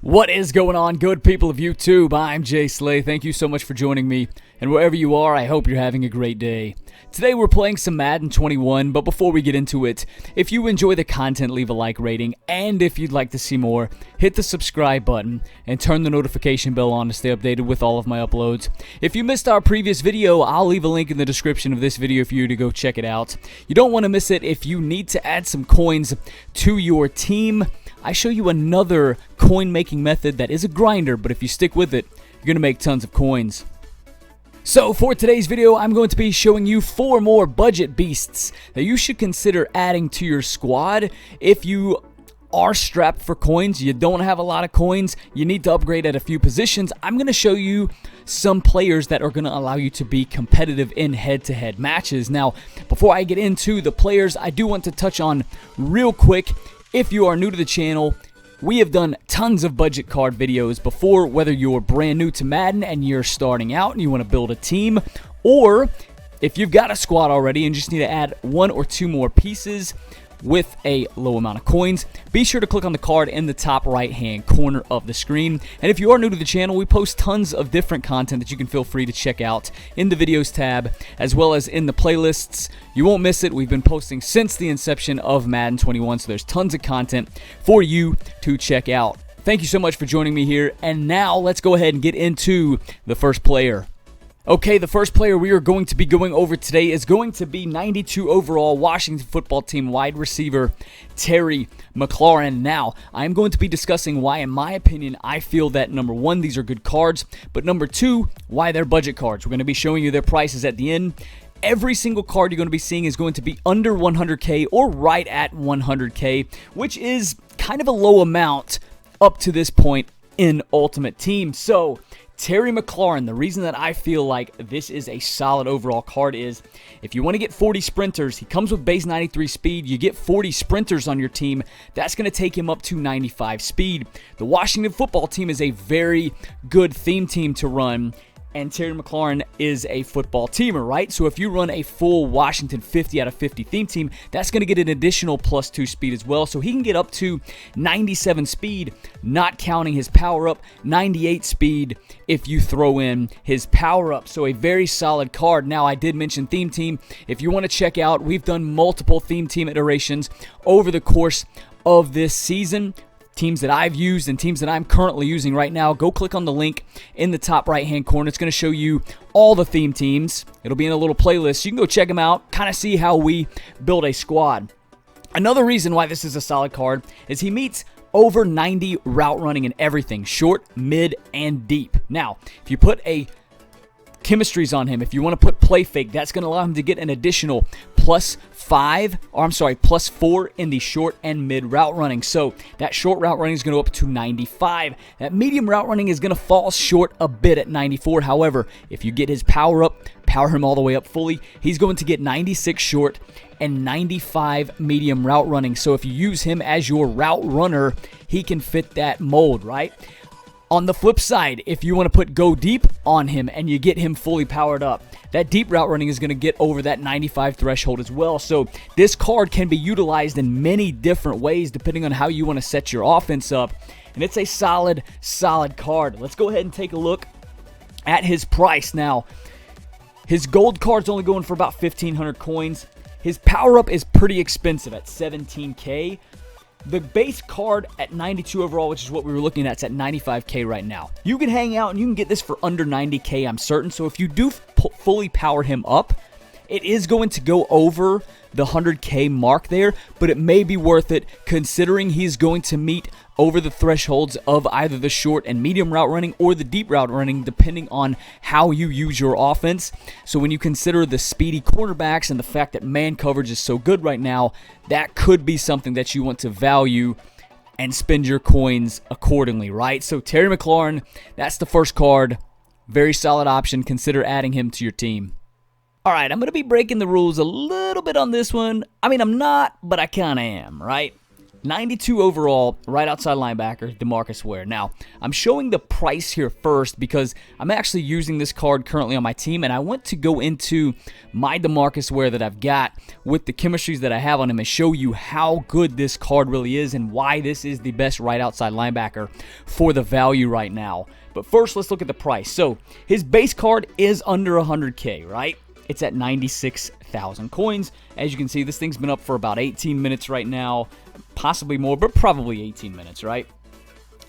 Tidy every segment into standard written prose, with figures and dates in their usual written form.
What is going on, good people of YouTube? I'm ImJslay. Thank you so much for joining me, and wherever you are, I hope you're having a great day. Today we're playing some Madden 21, but before we get into it, if you enjoy the content, leave a like rating, and if you'd like to see more, hit the subscribe button and turn the notification bell on to stay updated with all of my uploads. If you missed our previous video, I'll leave a link in the description of this video for you to go check it out. You don't want to miss it. If you need to add some coins to your team, I show you another coin making method that is a grinder, but if you stick with it, you're going to make tons of coins. So for today's video, I'm going to be showing you 4 more budget beasts that you should consider adding to your squad. If you are strapped for coins, you don't have a lot of coins, you need to upgrade at a few positions, I'm going to show you some players that are going to allow you to be competitive in head-to-head matches. Now, before I get into the players, I do want to touch on real quick, if you are new to the channel, we have done tons of budget card videos before, whether you're brand new to Madden and you're starting out and you want to build a team, or if you've got a squad already and just need to add 1 or 2 more pieces with a low amount of coins, be sure to click on the card in the top right hand corner of the screen. And if you are new to the channel, we post tons of different content that you can feel free to check out in the videos tab as well as in the playlists. You won't miss it. We've been posting since the inception of Madden 21, so there's tons of content for you to check out. Thank you so much for joining me here, and now let's go ahead and get into the first player. Okay, the first player we are going to be going over today is going to be 92 overall Washington football team wide receiver Terry McLaurin. Now, I'm going to be discussing why, in my opinion, I feel that number 1, these are good cards, but number 2, why they're budget cards. We're going to be showing you their prices at the end. Every single card you're going to be seeing is going to be under 100K or right at 100K, which is kind of a low amount up to this point in Ultimate Team. So, Terry McLaurin, the reason that I feel like this is a solid overall card is if you want to get 40 sprinters, he comes with base 93 speed. You get 40 sprinters on your team. That's going to take him up to 95 speed. The Washington football team is a very good theme team to run, and Terry McLaurin is a football teamer, right? So if you run a full Washington 50 out of 50 theme team, that's going to get an additional +2 speed as well. So he can get up to 97 speed, not counting his power-up, 98 speed if you throw in his power-up. So a very solid card. Now, I did mention theme team. If you want to check out, we've done multiple theme team iterations over the course of this season. Teams that I've used and teams that I'm currently using right now, go click on the link in the top right hand corner. It's going to show you all the theme teams. It'll be in a little playlist. You can go check them out, kind of see how we build a squad. Another reason why this is a solid card is he meets over 90 route running and everything, short, mid, and deep. Now, if you put a chemistries on him, if you want to put play fake, that's going to allow him to get an additional +4 in the short and mid route running. So that short route running is going to go up to 95. That medium route running is going to fall short a bit at 94. However, if you get his power up, power him all the way up fully, he's going to get 96 short and 95 medium route running. So if you use him as your route runner, he can fit that mold, right? On the flip side, if you want to put go deep on him and you get him fully powered up, that deep route running is going to get over that 95 threshold as well. So this card can be utilized in many different ways depending on how you want to set your offense up. And it's a solid card. Let's go ahead and take a look at his price. Now, his gold card's only going for about 1,500 coins. His power-up is pretty expensive at 17K. The base card at 92 overall, which is what we were looking at, is at 95K right now. You can hang out and you can get this for under 90K, I'm certain. So if you do fully power him up, it is going to go over the 100K mark there, but it may be worth it considering he's going to meet over the thresholds of either the short and medium route running or the deep route running, depending on how you use your offense. So when you consider the speedy cornerbacks and the fact that man coverage is so good right now, that could be something that you want to value and spend your coins accordingly, right? So Terry McLaurin, that's the first card. Very solid option. Consider adding him to your team. All right, I'm going to be breaking the rules a little bit on this one. I mean, I'm not, but I kind of am, right? 92 overall, right outside linebacker, DeMarcus Ware. Now, I'm showing the price here first because I'm actually using this card currently on my team, and I want to go into my DeMarcus Ware that I've got with the chemistries that I have on him and show you how good this card really is and why this is the best right outside linebacker for the value right now. But first, let's look at the price. So, his base card is under 100K, right? It's at 96,000 coins. As you can see, this thing's been up for about 18 minutes right now. Possibly more, but probably 18 minutes, right?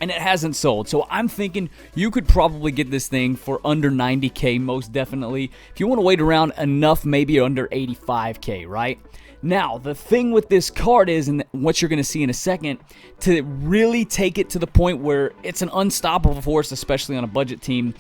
And it hasn't sold. So I'm thinking you could probably get this thing for under 90K, most definitely. If you want to wait around enough, maybe under 85K, right? Now, the thing with this card is, and what you're going to see in a second, to really take it to the point where it's an unstoppable force, especially on a budget team,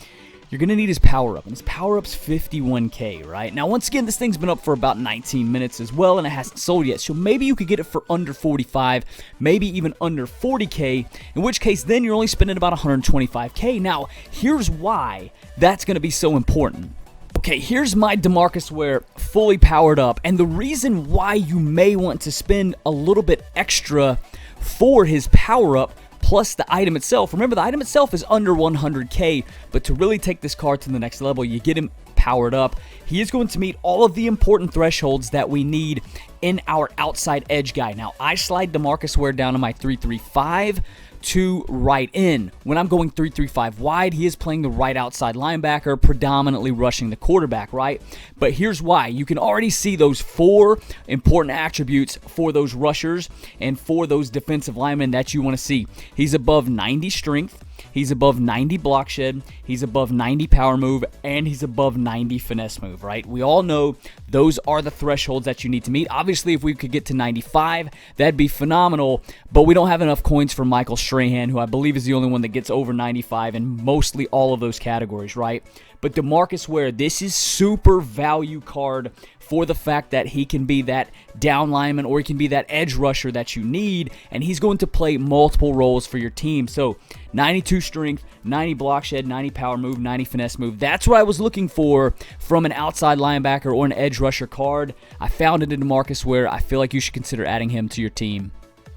you're going to need his power-up, and his power-up's 51K, right? Now, once again, this thing's been up for about 19 minutes as well, and it hasn't sold yet, so maybe you could get it for under 45, maybe even under 40K, in which case, then you're only spending about 125K. Now, here's why that's going to be so important. Okay, here's my DeMarcus Ware fully powered up, and the reason why you may want to spend a little bit extra for his power-up plus the item itself. Remember, the item itself is under 100K, but to really take this card to the next level, you get him powered up. He is going to meet all of the important thresholds that we need in our outside edge guy. Now, I slide DeMarcus Ware down to my 3-3-5 to right in. When I'm going 3-3-5 wide, he is playing the right outside linebacker, predominantly rushing the quarterback, right? But here's why. You can already see those 4 important attributes for those rushers and for those defensive linemen that you want to see. He's above 90 strength. He's above 90 block shed, he's above 90 power move, and he's above 90 finesse move, right? We all know those are the thresholds that you need to meet. Obviously, if we could get to 95, that'd be phenomenal, but we don't have enough coins for Michael Strahan, who I believe is the only one that gets over 95 in mostly all of those categories, right? But DeMarcus Ware, this is super value card for the fact that he can be that down lineman or he can be that edge rusher that you need, and he's going to play multiple roles for your team. So 92 strength, 90 block shed, 90 power move, 90 finesse move. That's what I was looking for from an outside linebacker or an edge rusher card. I found it in DeMarcus Ware. I feel like you should consider adding him to your team.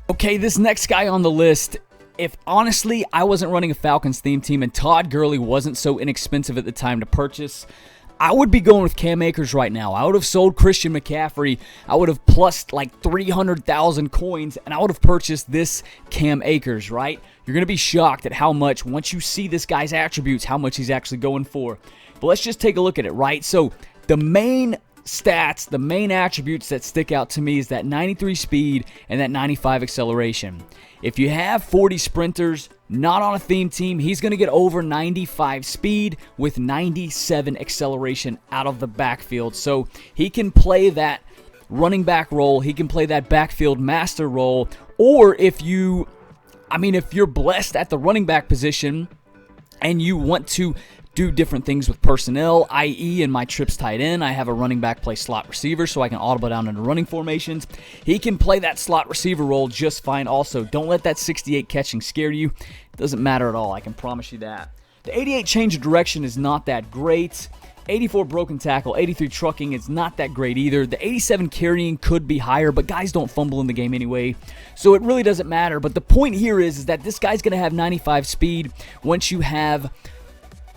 Okay, this next guy on the list, if honestly I wasn't running a Falcons theme team and Todd Gurley wasn't so inexpensive at the time to purchase, I would be going with Cam Akers right now. I would have sold Christian McCaffrey. I would have plussed like 300,000 coins, and I would have purchased this Cam Akers, right? You're going to be shocked at how much, once you see this guy's attributes, how much he's actually going for. But let's just take a look at it, right? So the main stats, the main attributes that stick out to me is that 93 speed and that 95 acceleration. If you have 40 sprinters, not on a theme team, he's going to get over 95 speed with 97 acceleration out of the backfield. So he can play that running back role, he can play that backfield master role, or if you're blessed at the running back position and you want to do different things with personnel, i.e. in my trips tight end, I have a running back play slot receiver so I can audible down into running formations. He can play that slot receiver role just fine also. Don't let that 68 catching scare you. It doesn't matter at all, I can promise you that. The 88 change of direction is not that great. 84 broken tackle, 83 trucking is not that great either. The 87 carrying could be higher, but guys don't fumble in the game anyway, so it really doesn't matter. But the point here is that this guy's going to have 95 speed once you have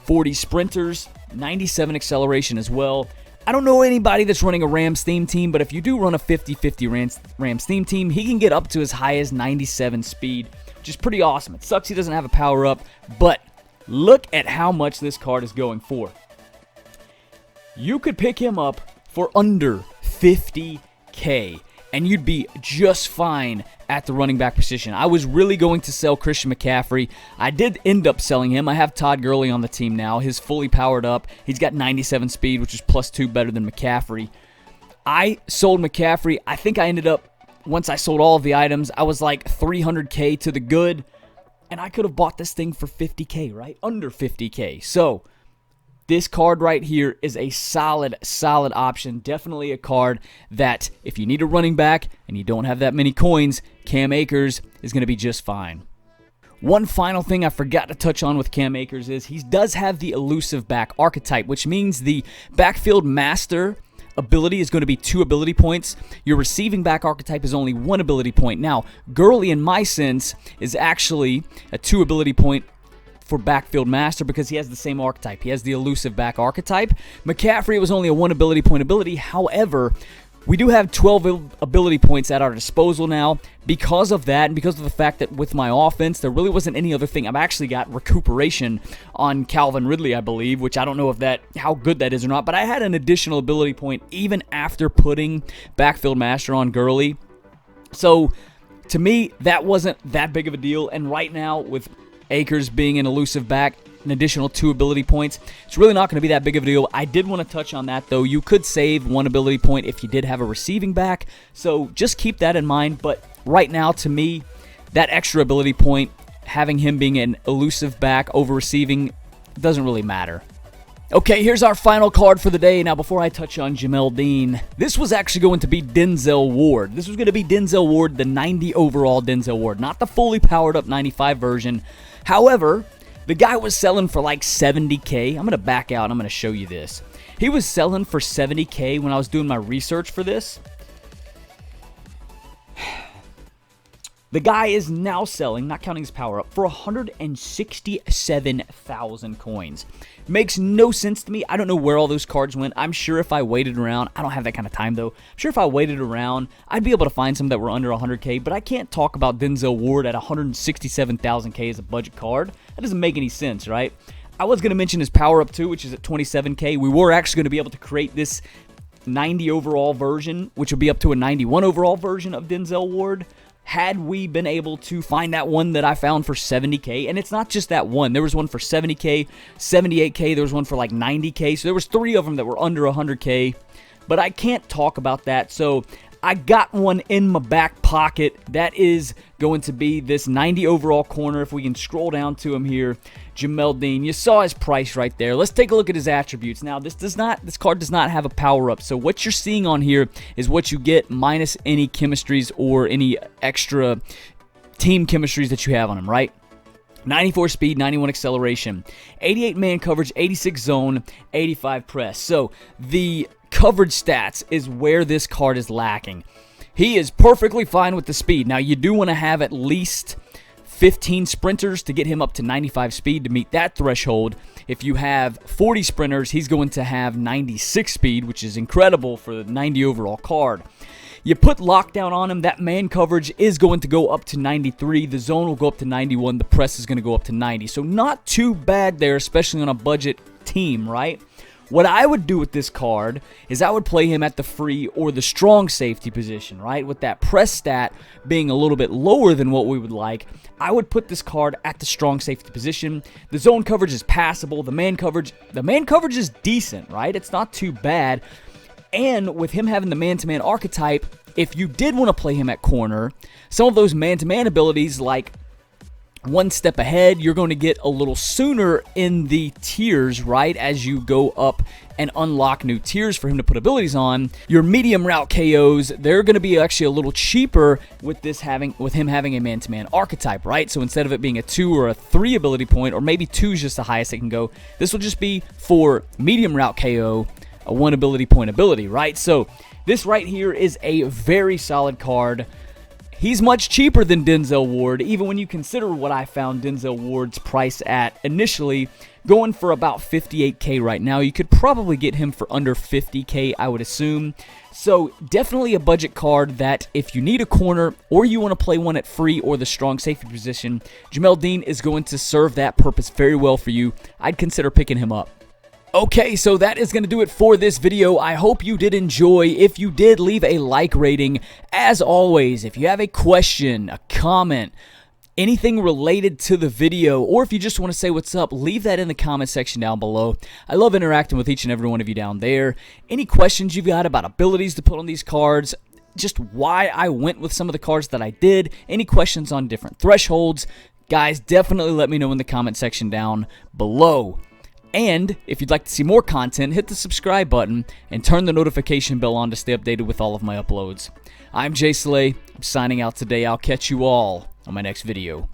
40 sprinters, 97 acceleration as well. I don't know anybody that's running a Rams theme team, but if you do run a 50-50 Rams theme team, he can get up to as high as 97 speed, which is pretty awesome. It sucks he doesn't have a power-up, but look at how much this card is going for. You could pick him up for under 50K, and you'd be just fine at the running back position. I was really going to sell Christian McCaffrey. I did end up selling him. I have Todd Gurley on the team now. He's fully powered up. He's got 97 speed, which is +2 better than McCaffrey. I sold McCaffrey. I think I ended up, once I sold all of the items, I was like 300K to the good, and I could have bought this thing for 50K, right? Under 50K. So this card right here is a solid option. Definitely a card that if you need a running back and you don't have that many coins, Cam Akers is going to be just fine. One final thing I forgot to touch on with Cam Akers is he does have the elusive back archetype, which means the backfield master ability is going to be 2 ability points. Your receiving back archetype is only 1 ability point. Now, Gurley, in my sense, is actually a 2 ability point for backfield master because he has the same archetype. He has the elusive back archetype. McCaffrey was only a 1 ability point ability. However, we do have 12 ability points at our disposal now. Because of that, and because of the fact that with my offense, there really wasn't any other thing. I've actually got recuperation on Calvin Ridley, I believe, which I don't know how good that is or not, but I had an additional ability point even after putting backfield master on Gurley. So, to me, that wasn't that big of a deal, and right now, with Akers being an elusive back, an additional 2 ability points, it's really not going to be that big of a deal. I did want to touch on that, though. You could save 1 ability point if you did have a receiving back, so just keep that in mind. But right now, to me, that extra ability point, having him being an elusive back over receiving, doesn't really matter. Okay, here's our final card for the day. Now, before I touch on Jamel Dean, this was actually going to be Denzel Ward. This was going to be Denzel Ward, the 90 overall Denzel Ward, not the fully powered up 95 version. However, the guy was selling for like 70K. I'm going to back out and I'm going to show you this. He was selling for 70K when I was doing my research for this. The guy is now selling, not counting his power up, for 167,000 coins. Makes no sense to me. I don't know where all those cards went. I'm sure if I waited around, I don't have that kind of time though. I'm sure if I waited around, I'd be able to find some that were under 100K, but I can't talk about Denzel Ward at 167,000K as a budget card. That doesn't make any sense, right? I was going to mention his power up too, which is at 27K. We were actually going to be able to create this 90 overall version, which would be up to a 91 overall version of Denzel Ward, had we been able to find that one that I found for 70K. And it's not just that one. There was one for 70K, 78K, there was one for like 90K. So there was 3 of them that were under 100K. But I can't talk about that, so I got one in my back pocket. That is going to be this 90 overall corner. If we can scroll down to him here, Jamel Dean. You saw his price right there. Let's take a look at his attributes. Now, this card does not have a power up. So what you're seeing on here is what you get minus any chemistries or any extra team chemistries that you have on him, right? 94 speed, 91 acceleration, 88 man coverage, 86 zone, 85 press. So the coverage stats is where this card is lacking. He is perfectly fine with the speed. Now, you do want to have at least 15 sprinters to get him up to 95 speed to meet that threshold. If you have 40 sprinters, he's going to have 96 speed, which is incredible for the 90 overall card. You put lockdown on him, that man coverage is going to go up to 93. The zone will go up to 91. The press is going to go up to 90. So not too bad there, especially on a budget team, right? What I would do with this card is I would play him at the free or the strong safety position, right? With that press stat being a little bit lower than what we would like, I would put this card at the strong safety position. The zone coverage is passable. The man coverage is decent, right? It's not too bad. And with him having the man-to-man archetype, if you did want to play him at corner, some of those man-to-man abilities like one step ahead, you're going to get a little sooner in the tiers, right, as you go up and unlock new tiers for him to put abilities on. Your medium route KOs, they're going to be actually a little cheaper with him having a man-to-man archetype, right? So instead of it being a 2 or a 3 ability point, or maybe 2 is just the highest it can go, this will just be for medium route KO, a 1 ability point ability, right? So this right here is a very solid card. He's much cheaper than Denzel Ward, even when you consider what I found Denzel Ward's price at initially, going for about 58K right now. You could probably get him for under 50K, I would assume. So definitely a budget card that if you need a corner or you want to play one at free or the strong safety position, Jamel Dean is going to serve that purpose very well for you. I'd consider picking him up. Okay, so that is going to do it for this video. I hope you did enjoy. If you did, leave a like rating. As always, if you have a question, a comment, anything related to the video, or if you just want to say what's up, leave that in the comment section down below. I love interacting with each and every one of you down there. Any questions you've got about abilities to put on these cards, just why I went with some of the cards that I did, any questions on different thresholds, guys, definitely let me know in the comment section down below. And if you'd like to see more content, hit the subscribe button and turn the notification bell on to stay updated with all of my uploads. I'm ImJslay. I'm signing out today. I'll catch you all on my next video.